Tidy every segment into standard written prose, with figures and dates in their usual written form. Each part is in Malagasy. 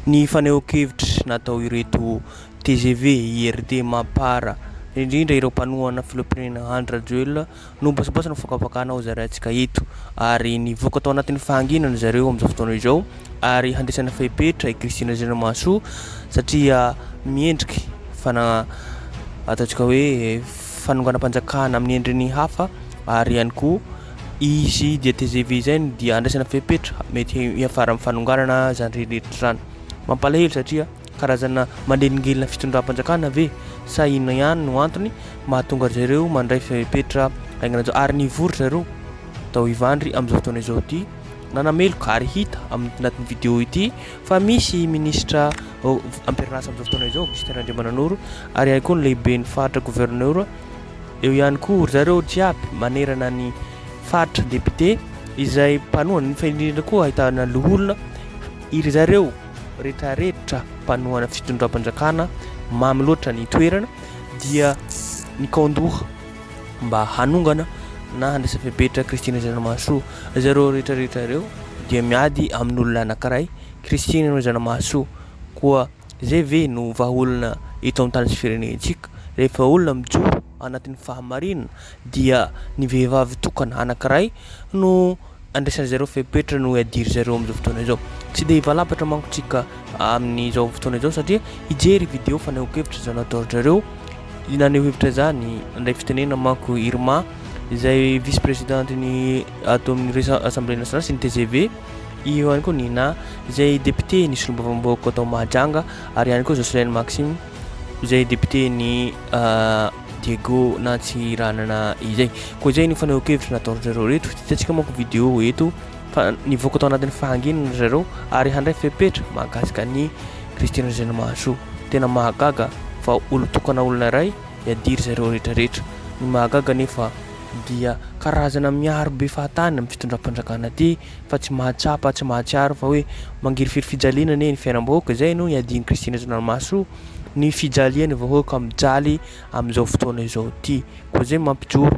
ny fanehoan-kevitra natao ireto TGV IRD Mampara indrindra ireo mpanohana filoham-pirenena Andry Rajoelina no basabasana fakapakana ao zarantsika eto ary nivoaka tao anatin'ny fahanginana zareo amin'izao fotoana izao ary handesana fehipetra i Christine Razanamahasoa satria miendrika ataontsika hoe fanonganam-panjakana amin'ny endriny hafa ary ihany koa izy dia TGV zay dia andraisana fehipetra mety hiafara amin'ny fanonganana zany rehetra zany mampalahelo satria karazana mandelingelina fitondram-panjakana ve sa inona ihany no antony mahatonga zareo mandray fehipetra aingana zao ary nivory zareo tao Ivandry amin'izao fotoana izao ity nanameloka ary hita anatin'ny vidéo ity fa misy ministra amperinasa amin'izao fotoana izao Augustin Andriamananoro ary ihany koa ny lehiben'ny faritra gouverneur eo ihany koa zareo jiaby manerana ny faritra député izay mpanohana fa indrindra koa ahitana loholona iry zareo rehetrarehetra mpanohana fitondram-panjakana mamy loatra ny toerana dia nikaondoha mba hanongana na handresa fehipetra Christine Razanamahasoa zareo rehetrarehetra ireo dia miady amin'ny olona anankiray Christine Razanamahasoa koa zay ve no vahaolona eto amin'ny tany sy firenentsika rehefa olona mijoro anatin'ny fahamarinana dia ny vehivavy tokana anankiray no andraisana zareo fehipetra no iadiry zareo amin'izao fotoana izao tsy dia hivalapatra manko tsika amin'izao fotoana izao satria hijery vidéo fanehoan-kevitra zany ataon'ny zareo naneho hevitra zany andray fitenena manko Irma izay vice présidenteny ato amin'ny assemblée nationale sy ny TGV io ihany koa Nina izay député ny solombavambahoaka atao Mahajanga ary ihany koa Jocelyn Maxime izay député ny Diego Natsiranana izay koa izay ny fanehoan-kevitra nataon'ny zareo reto hitantsika manko vidéo eto fa nivoaka tao anatin'ny fahanginana zareo ary handray fehipetra mahakasika ny Christine Razanamahasoa tena mahagaga fa olo-tokana olona iray iadiry zareo rehetrarehetra ny mahagaga nefa dia karazana miaro be fahatany amin'ny fitondram-panjakana ty fa tsy mahatsapa tsy mahatsiaro fa hoe mangirifiry fijaliana ny fiainam-bahoaka izay no iadiany Christine Razanamahasoa ny fijaliany vahoaka mijaly amin'izao fotoana izao ty koa zay mampijoro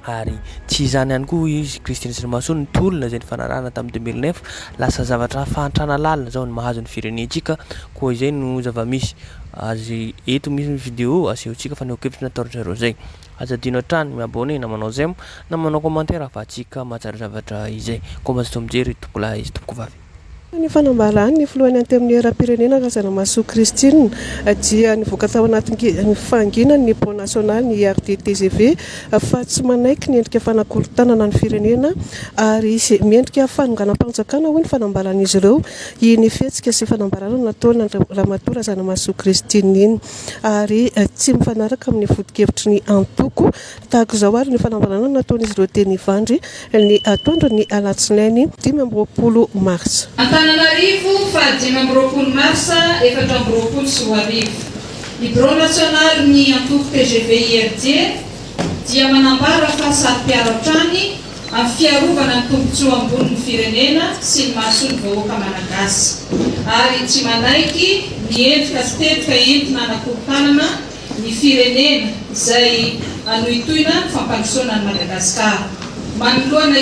ary tsy izany ihany koa izy Christine Razanamahasoa ny tolona izay nifanarahana tamin'ny 2009 lasa zavatra fahantrana lalina zao ny mahazo ny firenentsika koa izay no zava-misy azy eto misy vidéo asehontsika fanehoan-kevitra nataon'ny zareo zay azadino hatrany miabone na manao zay na manao commentaire ahafahantsika mahatsara zavatra izay koa mazoto mijery tompoko lahy izy tompoko vavy ny fanambarany ny filohan'ny anty-amin'ny era-pirenena Razanamahasoa Christine dia nivoaka tao anatin'ny fahanginana ny pont national ny IRD TGV fa tsy manaiky ny endrika fanakorontanana ny firenena ary miendrika fanonganam-panjakana hoy ny fanambaran'izy ireo ny fihetsika sy fanambarana nataona Ramatoa Razanamahasoa Christine iny ary tsy mifanaraka amin'ny vodikevitry ny antoko tahaka izao ary ny fanambarana nataon'izy ireo teny Ivandry ny atoandro ny alatsinainy 20 mars. Antananarivo fa 5 marsa 4 sy 4 ny bureau national ny antoko TGV IRD dia manambara fa sady-piara-trany amin'ny fiarovana ny tombotsoa ambonin'ny firenena sy ny mahasoa ny vahoaka malagasy ary tsy manaiky miendrika sy tetika entina anakorontanana ny firenena izay anohitoina ny fampandrosoana ny Madagasikara manoloana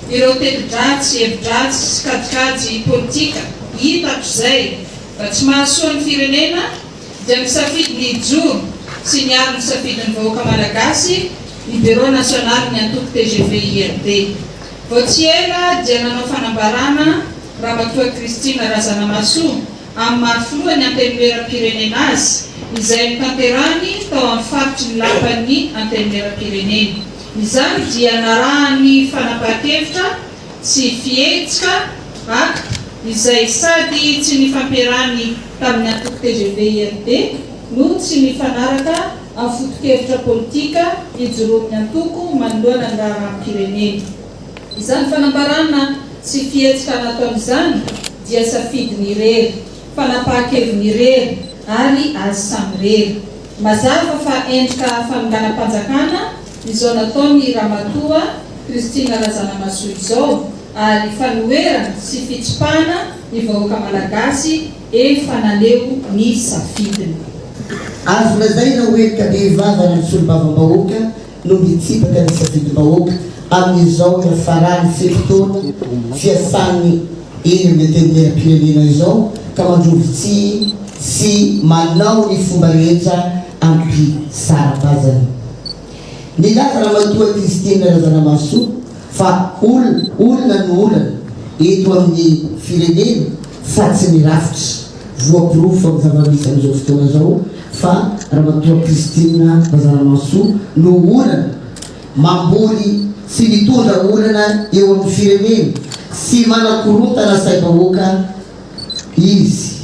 ireo teti-dratsy evi-dratsy sy kadikady politika hitako izay fa tsy mahasoa ny firenena dia misafidy ny hijoro sy ny ary misafidy ny vahoaka malagasy ny bureau national ny antoko TGV IRD vao tsy ela dia nanao fanambarana Ramatoa Christine Razanamahasoa amin'ny mahafiloany antenimieram-pirenena azy izay mitanterany tao amin'ny faritry ny lapan'ny antenimieram-pirenena izany dia narahany fanapahan-kevitra sy fihetsika aka izay sady tsy nifampiarany tamin'ny antoko TGV IRD no tsy nifanaraka amin'ny foto-kevitra politika ijoroan'ny antoko manoloana ny raharaham-pirenena. Izany fanambarana sy fihetsika nataon'izany dia safidiny irery, fanapahan-keviny irery ary azy samy irery. Mazava fa endrika fanonganam-panjakana izao nataony Ramatoa Christine Razanamahasoa izao ary fanoherana sy fitsipahana ny vahoaka malagasy fanaleo ny safidiny. Azo lazaina hoe kadehivavana ny solombavambahoaka no mitsipaka ny safidy vahoaka amin'izao ny farany 7 taona fiasany iny metenera-pirenena izao ka mandrovy sy manao ny fomba rehetra ampisara-bazana. Nilaza Ramatoa Christine Razanamaso fa olona no olana eto amin'ny firenena fa tsy nirafitra voapirofo amin'ny zava-misy amin'izao fotoana zao fa Ramatoa Christine Razanamaso no olana mamboly sy mitondra olana eo amin'ny firenena sy manakorotana saim-bahoaka izy.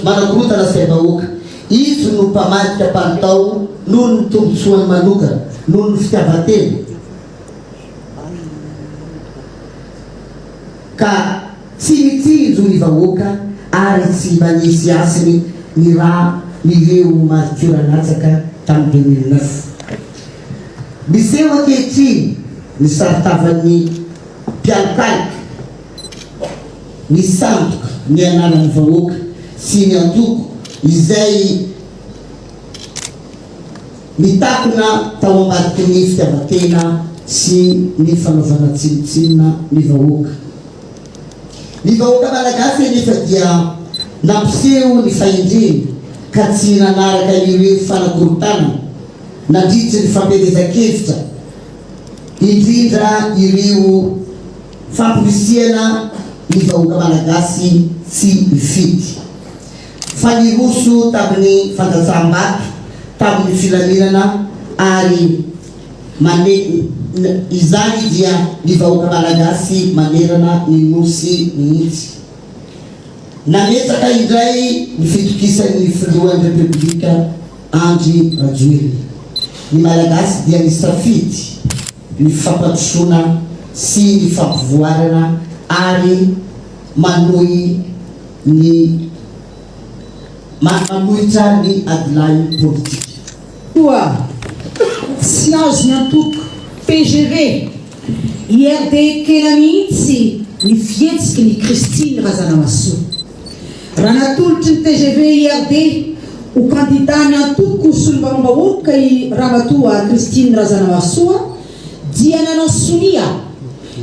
Manakorotana saim-bahoaka izy no mpamadika palitao noho ny tombotsoany manokana noho ny fitiavan-tena ka tsy mitsinjo ny vahoaka ary tsy manisy asiny ny raha nireo marikioran'atsaka tamin'ny 2009. Miseho ankehitriny ny saritavan'ny mpialokaloka ny sandoka ny anaran'ny vahoaka sy ny antoko izay mitakona tao ambadiky ny fitiavan-tena sy ny fanaovana tsinotsinona ny vahoaka. Ny vahoaka malagasy nefa dia nampiseho ny fahendreny ka tsy nanaraka ireo fanakorotana nandritry ny fampielezan-kevitra indrindra ireo famporisiana ny vahoaka malagasy tsy mifidy fa niroso tamin'ny fandatsaham-baky tamin'ny filaminana ary izany dia ny vahoaka malagasy manerana ny nosy mihitsy. Nametraka indray ny fitokisan'ny filohan'ny Repoblika Andry Rajoelina. Ny malagasy dia nisafidy ny fampandrosoana sy ny fampivoarana ary manohitra ny adilany politika. Tsy azo ny antoko PGV IRD kely mihitsy ny fihetsiky ny Christine Razanamaso. Raha natolotry ny TGV IRD ho kandida ny antoko solombavam-bahoaka i Ramatoa Christine Razanamaso dia nanao sonia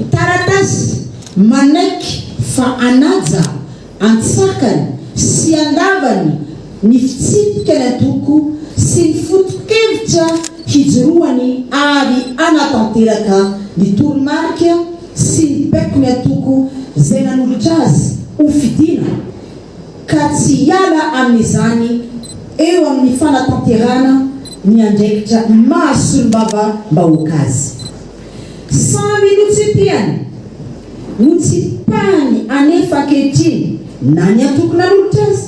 taratasy manaiky fa anaja antsakany sy andavany ny fitsipika ny antoko sy ny foto-kevitra hijoroany ary anatanteraka ny toromarika sy ny beko ny antoko zay nanolotra azy ho fidina ka tsy hiala amin'izany eo amin'ny fanatanterana ny andraikitra mahasolombava-bahoaka azy. Samy notsipiany notsipahany anefa ankehitriny na ny antoko nanolotra azy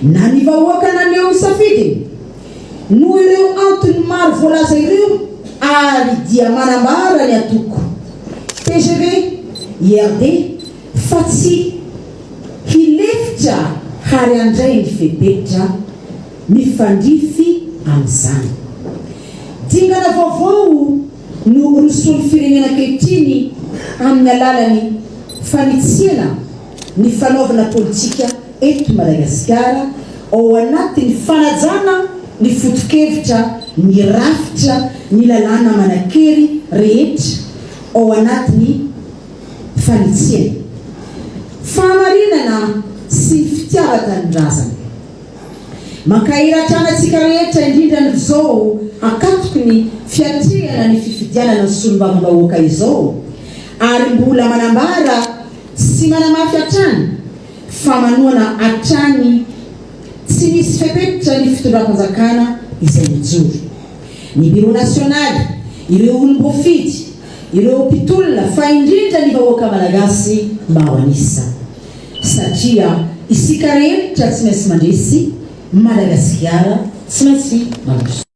na ny vahoaka naneo misafidiny noho ireo antony maro voalaza ireo ary dia manambara ny antoko TGV IRD fa tsy hilefitra hary andray ny fepetra mifandrify amin'izany. Dingana vaovao no rosony firenena ankehitriny amin'ny alalany fanitsiana ny fanaovana politika eto Madagasikara ao anatin'ny fanajana ny foto-kevitra ny rafitra ny lalàna manakery rehetra ao anatin'ny fanitsiana fahamarinana sy fitiavan-tanindrazana. Mankahiratrana antsika rehetra indrindra n'izao akatoky ny fiatrehana ny fifidianana ny solombavam-bahoaka izao ary mbola manambara sy manamafy hatrany fa manoana hatrany tsy misy fepetra ny fitondram-panjakana izay mijoro. Ny Bureau Nasionaly, ireo olom-bofidy, ireo mpitolona fa indrindra ny vahoaka malagasy mba ho anisa satria isika rehetra tsy maintsy mandresy Madagasikara tsy maintsy mandroso.